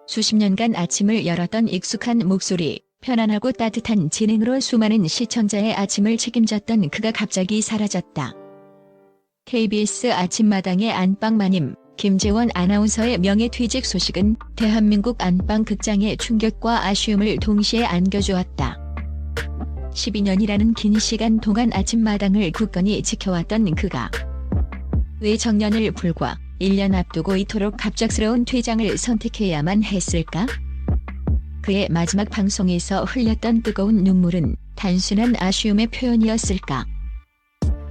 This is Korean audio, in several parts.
수십 년간 아침을 열었던 익숙한 목소리, 편안하고 따뜻한 진행으로 수많은 시청자의 아침을 책임졌던 그가 갑자기 사라졌다. KBS 아침마당의 안방마님, 김재원 아나운서의 명예퇴직 소식은 대한민국 안방 극장의 충격과 아쉬움을 동시에 안겨주었다. 12년이라는 긴 시간 동안 아침마당을 굳건히 지켜왔던 그가 왜 정년을 불과 1년 앞두고 이토록 갑작스러운 퇴장을 선택해야만 했을까? 그의 마지막 방송에서 흘렸던 뜨거운 눈물은 단순한 아쉬움의 표현이었을까?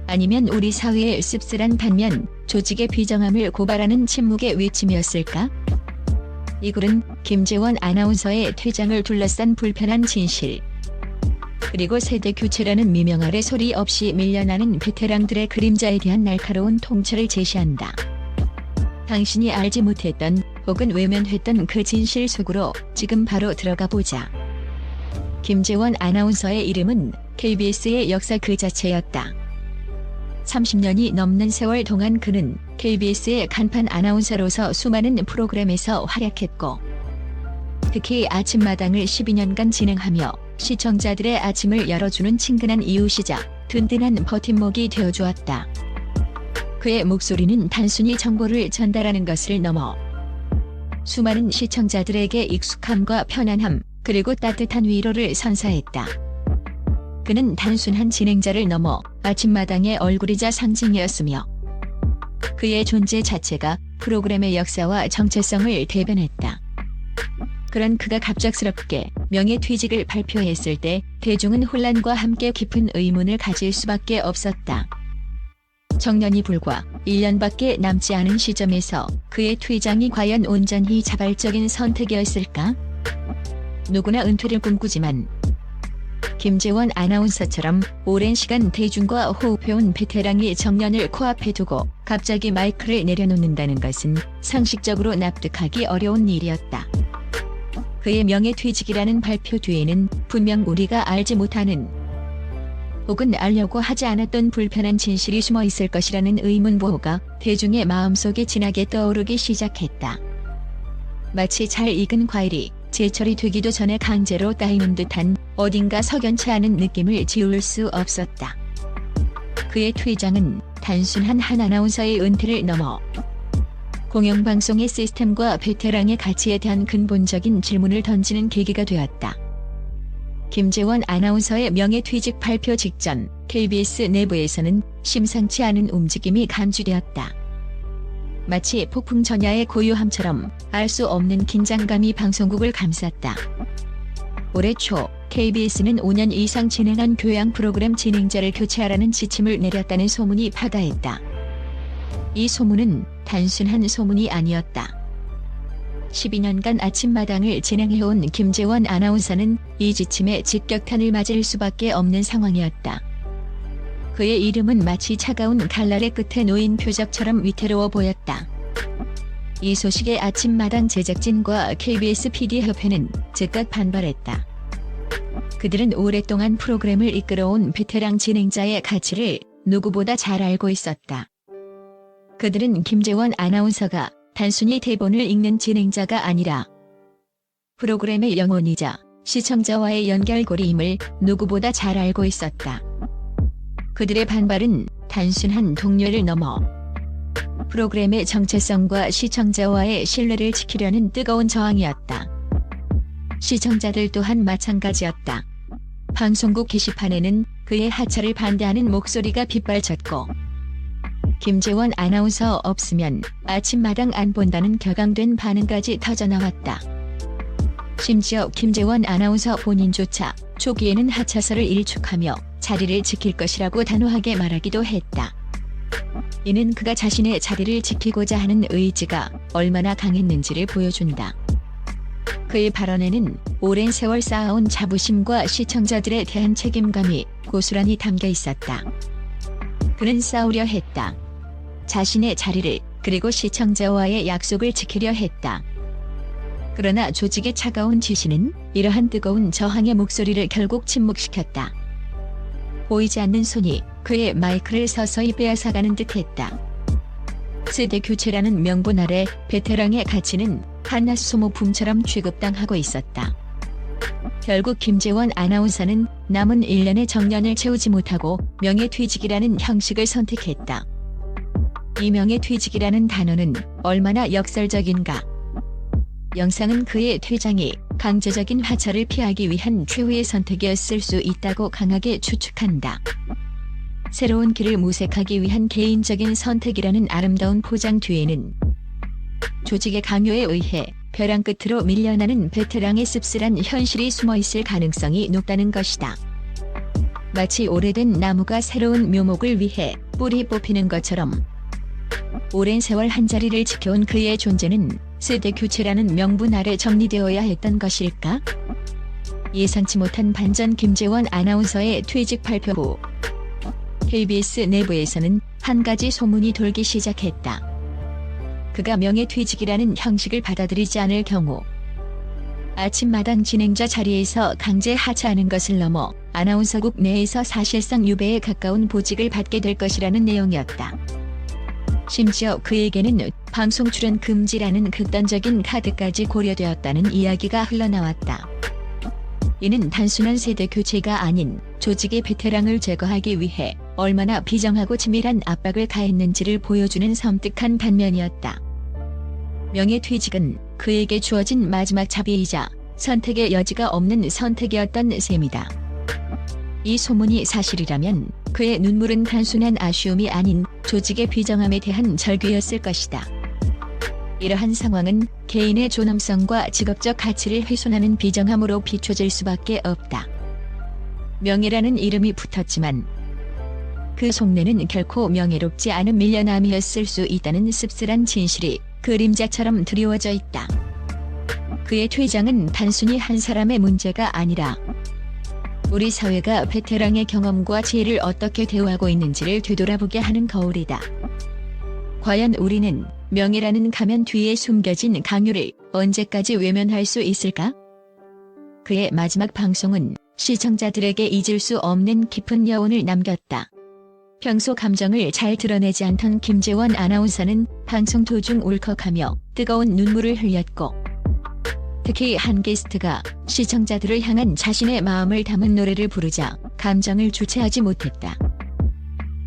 아니면 우리 사회의 씁쓸한 반면 조직의 비정함을 고발하는 침묵의 외침이었을까? 이 글은 김재원 아나운서의 퇴장을 둘러싼 불편한 진실, 그리고 세대 교체라는 미명 아래 소리 없이 밀려나는 베테랑들의 그림자에 대한 날카로운 통찰을 제시한다. 당신이 알지 못했던 혹은 외면했던 그 진실 속으로 지금 바로 들어가 보자. 김재원 아나운서의 이름은 KBS의 역사 그 자체였다. 30년이 넘는 세월 동안 그는 KBS의 간판 아나운서로서 수많은 프로그램에서 활약했고, 특히 아침마당을 12년간 진행하며 시청자들의 아침을 열어주는 친근한 이웃이자 든든한 버팀목이 되어주었다. 그의 목소리는 단순히 정보를 전달하는 것을 넘어 수많은 시청자들에게 익숙함과 편안함, 그리고 따뜻한 위로를 선사했다. 그는 단순한 진행자를 넘어 아침마당의 얼굴이자 상징이었으며, 그의 존재 자체가 프로그램의 역사와 정체성을 대변했다. 그런 그가 갑작스럽게 명예퇴직을 발표했을 때 대중은 혼란과 함께 깊은 의문을 가질 수밖에 없었다. 정년이 불과 1년밖에 남지 않은 시점에서 그의 퇴장이 과연 온전히 자발적인 선택이었을까? 누구나 은퇴를 꿈꾸지만 김재원 아나운서처럼 오랜 시간 대중과 호흡해온 베테랑이 정년을 코앞에 두고 갑자기 마이크를 내려놓는다는 것은 상식적으로 납득하기 어려운 일이었다. 그의 명예퇴직이라는 발표 뒤에는 분명 우리가 알지 못하는 혹은 알려고 하지 않았던 불편한 진실이 숨어 있을 것이라는 의문부호가 대중의 마음속에 진하게 떠오르기 시작했다. 마치 잘 익은 과일이 제철이 되기도 전에 강제로 따이는 듯한 어딘가 석연치 않은 느낌을 지울 수 없었다. 그의 퇴장은 단순한 한 아나운서의 은퇴를 넘어 공영방송의 시스템과 베테랑의 가치에 대한 근본적인 질문을 던지는 계기가 되었다. 김재원 아나운서의 명예퇴직 발표 직전 KBS 내부에서는 심상치 않은 움직임이 감지되었다. 마치 폭풍 전야의 고요함처럼 알 수 없는 긴장감이 방송국을 감쌌다. 올해 초 KBS는 5년 이상 진행한 교양 프로그램 진행자를 교체하라는 지침을 내렸다는 소문이 파다했다. 이 소문은 단순한 소문이 아니었다. 12년간 아침마당을 진행해온 김재원 아나운서는 이 지침에 직격탄을 맞을 수밖에 없는 상황이었다. 그의 이름은 마치 차가운 칼날의 끝에 놓인 표적처럼 위태로워 보였다. 이 소식에 아침마당 제작진과 KBS PD협회는 즉각 반발했다. 그들은 오랫동안 프로그램을 이끌어온 베테랑 진행자의 가치를 누구보다 잘 알고 있었다. 그들은 김재원 아나운서가 단순히 대본을 읽는 진행자가 아니라 프로그램의 영혼이자 시청자와의 연결고리임을 누구보다 잘 알고 있었다. 그들의 반발은 단순한 동료를 넘어 프로그램의 정체성과 시청자와의 신뢰를 지키려는 뜨거운 저항이었다. 시청자들 또한 마찬가지였다. 방송국 게시판에는 그의 하차를 반대하는 목소리가 빗발쳤고, 김재원 아나운서 없으면 아침마당 안 본다는 격앙된 반응까지 터져나왔다. 심지어 김재원 아나운서 본인조차 초기에는 하차설을 일축하며 자리를 지킬 것이라고 단호하게 말하기도 했다. 이는 그가 자신의 자리를 지키고자 하는 의지가 얼마나 강했는지를 보여준다. 그의 발언에는 오랜 세월 쌓아온 자부심과 시청자들에 대한 책임감이 고스란히 담겨 있었다. 그는 싸우려 했다. 자신의 자리를, 그리고 시청자와의 약속을 지키려 했다. 그러나 조직의 차가운 지시는 이러한 뜨거운 저항의 목소리를 결국 침묵시켰다. 보이지 않는 손이 그의 마이크를 서서히 빼앗아가는 듯했다. 세대 교체라는 명분 아래 베테랑의 가치는 한낱 소모품처럼 취급당하고 있었다. 결국 김재원 아나운서는 남은 1년의 정년을 채우지 못하고 명예퇴직이라는 형식을 선택했다. 이 명예퇴직이라는 단어는 얼마나 역설적인가. 영상은 그의 퇴장이 강제적인 하차를 피하기 위한 최후의 선택이었을 수 있다고 강하게 추측한다. 새로운 길을 모색하기 위한 개인적인 선택이라는 아름다운 포장 뒤에는 조직의 강요에 의해 벼랑 끝으로 밀려나는 베테랑의 씁쓸한 현실이 숨어있을 가능성이 높다는 것이다. 마치 오래된 나무가 새로운 묘목을 위해 뿌리 뽑히는 것처럼 오랜 세월 한자리를 지켜온 그의 존재는 세대 교체라는 명분 아래 정리되어야 했던 것일까? 예상치 못한 반전. 김재원 아나운서의 퇴직 발표 후 KBS 내부에서는 한 가지 소문이 돌기 시작했다. 그가 명예퇴직이라는 형식을 받아들이지 않을 경우 아침마당 진행자 자리에서 강제 하차하는 것을 넘어 아나운서국 내에서 사실상 유배에 가까운 보직을 받게 될 것이라는 내용이었다. 심지어 그에게는 방송 출연 금지라는 극단적인 카드까지 고려되었다는 이야기가 흘러나왔다. 이는 단순한 세대 교체가 아닌 조직의 베테랑을 제거하기 위해 얼마나 비정하고 치밀한 압박을 가했는지를 보여주는 섬뜩한 단면이었다. 명예퇴직은 그에게 주어진 마지막 자비이자 선택의 여지가 없는 선택이었던 셈이다. 이 소문이 사실이라면 그의 눈물은 단순한 아쉬움이 아닌 조직의 비정함에 대한 절규였을 것이다. 이러한 상황은 개인의 존엄성과 직업적 가치를 훼손하는 비정함으로 비춰질 수밖에 없다. 명예라는 이름이 붙었지만 그 속내는 결코 명예롭지 않은 밀려남이었을 수 있다는 씁쓸한 진실이 그림자처럼 드리워져 있다. 그의 퇴장은 단순히 한 사람의 문제가 아니라 우리 사회가 베테랑의 경험과 지혜를 어떻게 대우하고 있는지를 되돌아보게 하는 거울이다. 과연 우리는 명예라는 가면 뒤에 숨겨진 강요를 언제까지 외면할 수 있을까? 그의 마지막 방송은 시청자들에게 잊을 수 없는 깊은 여운을 남겼다. 평소 감정을 잘 드러내지 않던 김재원 아나운서는 방송 도중 울컥하며 뜨거운 눈물을 흘렸고, 특히 한 게스트가 시청자들을 향한 자신의 마음을 담은 노래를 부르자 감정을 주체하지 못했다.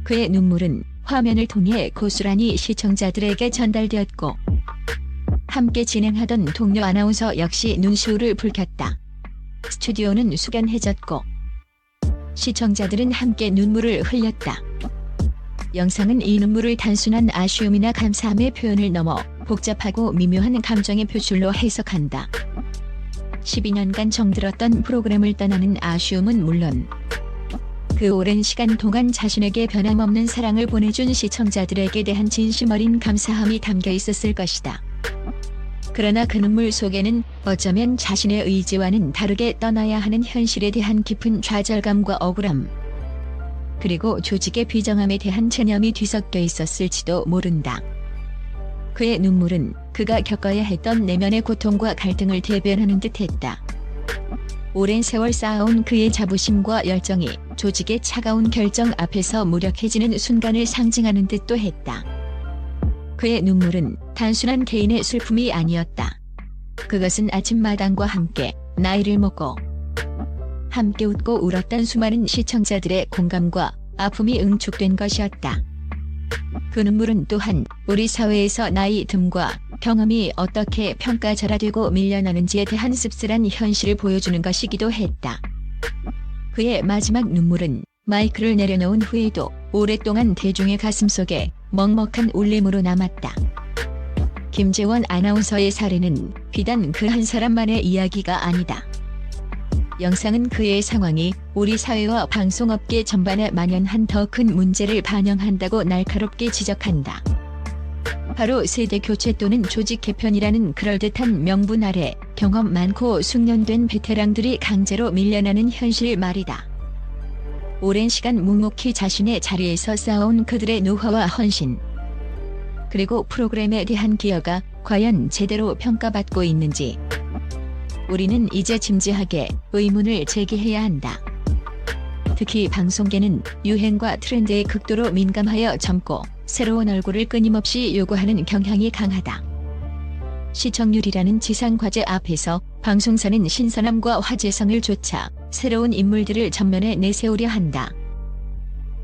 그의 눈물은 화면을 통해 고스란히 시청자들에게 전달되었고, 함께 진행하던 동료 아나운서 역시 눈시울을 붉혔다. 스튜디오는 숙연해졌고 시청자들은 함께 눈물을 흘렸다. 영상은 이 눈물을 단순한 아쉬움이나 감사함의 표현을 넘어 복잡하고 미묘한 감정의 표출로 해석한다. 12년간 정들었던 프로그램을 떠나는 아쉬움은 물론 그 오랜 시간 동안 자신에게 변함없는 사랑을 보내준 시청자들에게 대한 진심 어린 감사함이 담겨 있었을 것이다. 그러나 그 눈물 속에는 어쩌면 자신의 의지와는 다르게 떠나야 하는 현실에 대한 깊은 좌절감과 억울함, 그리고 조직의 비정함에 대한 체념이 뒤섞여 있었을지도 모른다. 그의 눈물은 그가 겪어야 했던 내면의 고통과 갈등을 대변하는 듯했다. 오랜 세월 쌓아온 그의 자부심과 열정이 조직의 차가운 결정 앞에서 무력해지는 순간을 상징하는 듯도 했다. 그의 눈물은 단순한 개인의 슬픔이 아니었다. 그것은 아침마당과 함께 나이를 먹고 함께 웃고 울었던 수많은 시청자들의 공감과 아픔이 응축된 것이었다. 그 눈물은 또한 우리 사회에서 나이 듦과 경험이 어떻게 평가절하되고 밀려나는지에 대한 씁쓸한 현실을 보여주는 것이기도 했다. 그의 마지막 눈물은 마이크를 내려놓은 후에도 오랫동안 대중의 가슴속에 먹먹한 울림으로 남았다. 김재원 아나운서의 사례는 비단 그 한 사람만의 이야기가 아니다. 영상은 그의 상황이 우리 사회와 방송업계 전반에 만연한 더 큰 문제를 반영한다고 날카롭게 지적한다. 바로 세대 교체 또는 조직 개편이라는 그럴듯한 명분 아래 경험 많고 숙련된 베테랑들이 강제로 밀려나는 현실 말이다. 오랜 시간 묵묵히 자신의 자리에서 쌓아온 그들의 노화와 헌신, 그리고 프로그램에 대한 기여가 과연 제대로 평가받고 있는지 우리는 이제 진지하게 의문을 제기해야 한다. 특히 방송계는 유행과 트렌드에 극도로 민감하여 젊고 새로운 얼굴을 끊임없이 요구하는 경향이 강하다. 시청률이라는 지상과제 앞에서 방송사는 신선함과 화제성을 쫒아 새로운 인물들을 전면에 내세우려 한다.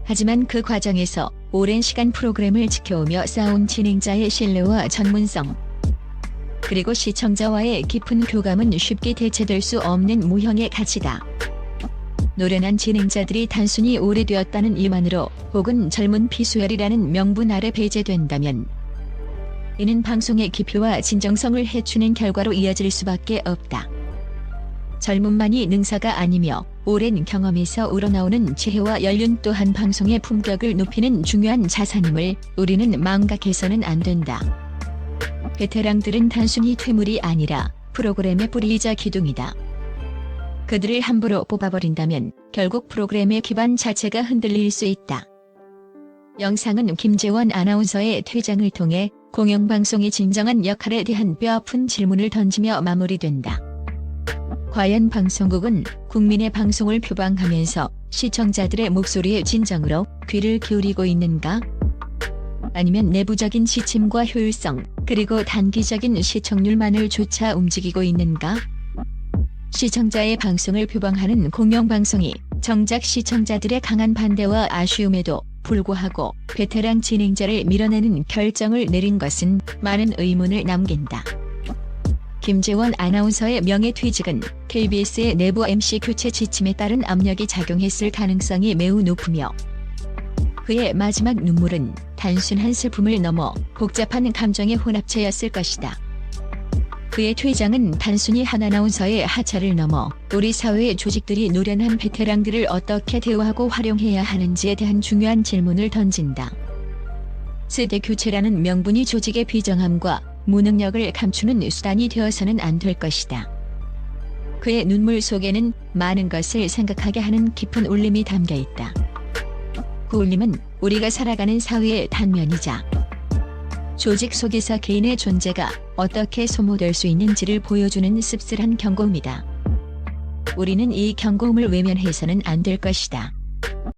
하지만 그 과정에서 오랜 시간 프로그램을 지켜오며 쌓아온 진행자의 신뢰와 전문성, 그리고 시청자와의 깊은 교감은 쉽게 대체될 수 없는 무형의 가치다. 노련한 진행자들이 단순히 오래되었다는 이유만으로 혹은 젊은 비수열이라는 명분 아래 배제된다면 이는 방송의 깊이와 진정성을 해치는 결과로 이어질 수밖에 없다. 젊음만이 능사가 아니며 오랜 경험에서 우러나오는 지혜와 연륜 또한 방송의 품격을 높이는 중요한 자산임을 우리는 망각해서는 안 된다. 베테랑들은 단순히 퇴물이 아니라 프로그램의 뿌리이자 기둥이다. 그들을 함부로 뽑아버린다면 결국 프로그램의 기반 자체가 흔들릴 수 있다. 영상은 김재원 아나운서의 퇴장을 통해 공영방송의 진정한 역할에 대한 뼈아픈 질문을 던지며 마무리된다. 과연 방송국은 국민의 방송을 표방하면서 시청자들의 목소리에 진정으로 귀를 기울이고 있는가? 아니면 내부적인 지침과 효율성, 그리고 단기적인 시청률만을 쫒아 움직이고 있는가? 시청자의 방송을 표방하는 공영방송이 정작 시청자들의 강한 반대와 아쉬움에도 불구하고 베테랑 진행자를 밀어내는 결정을 내린 것은 많은 의문을 남긴다. 김재원 아나운서의 명예퇴직은 KBS의 내부 MC 교체 지침에 따른 압력이 작용했을 가능성이 매우 높으며 그의 마지막 눈물은 단순한 슬픔을 넘어 복잡한 감정의 혼합체였을 것이다. 그의 퇴장은 단순히 한 아나운서의 하차를 넘어 우리 사회의 조직들이 노련한 베테랑들을 어떻게 대우하고 활용해야 하는지에 대한 중요한 질문을 던진다. 세대 교체라는 명분이 조직의 비정함과 무능력을 감추는 수단이 되어서는 안 될 것이다. 그의 눈물 속에는 많은 것을 생각하게 하는 깊은 울림이 담겨 있다. 그 울림은 우리가 살아가는 사회의 단면이자 조직 속에서 개인의 존재가 어떻게 소모될 수 있는지를 보여주는 씁쓸한 경고음이다. 우리는 이 경고음을 외면해서는 안 될 것이다.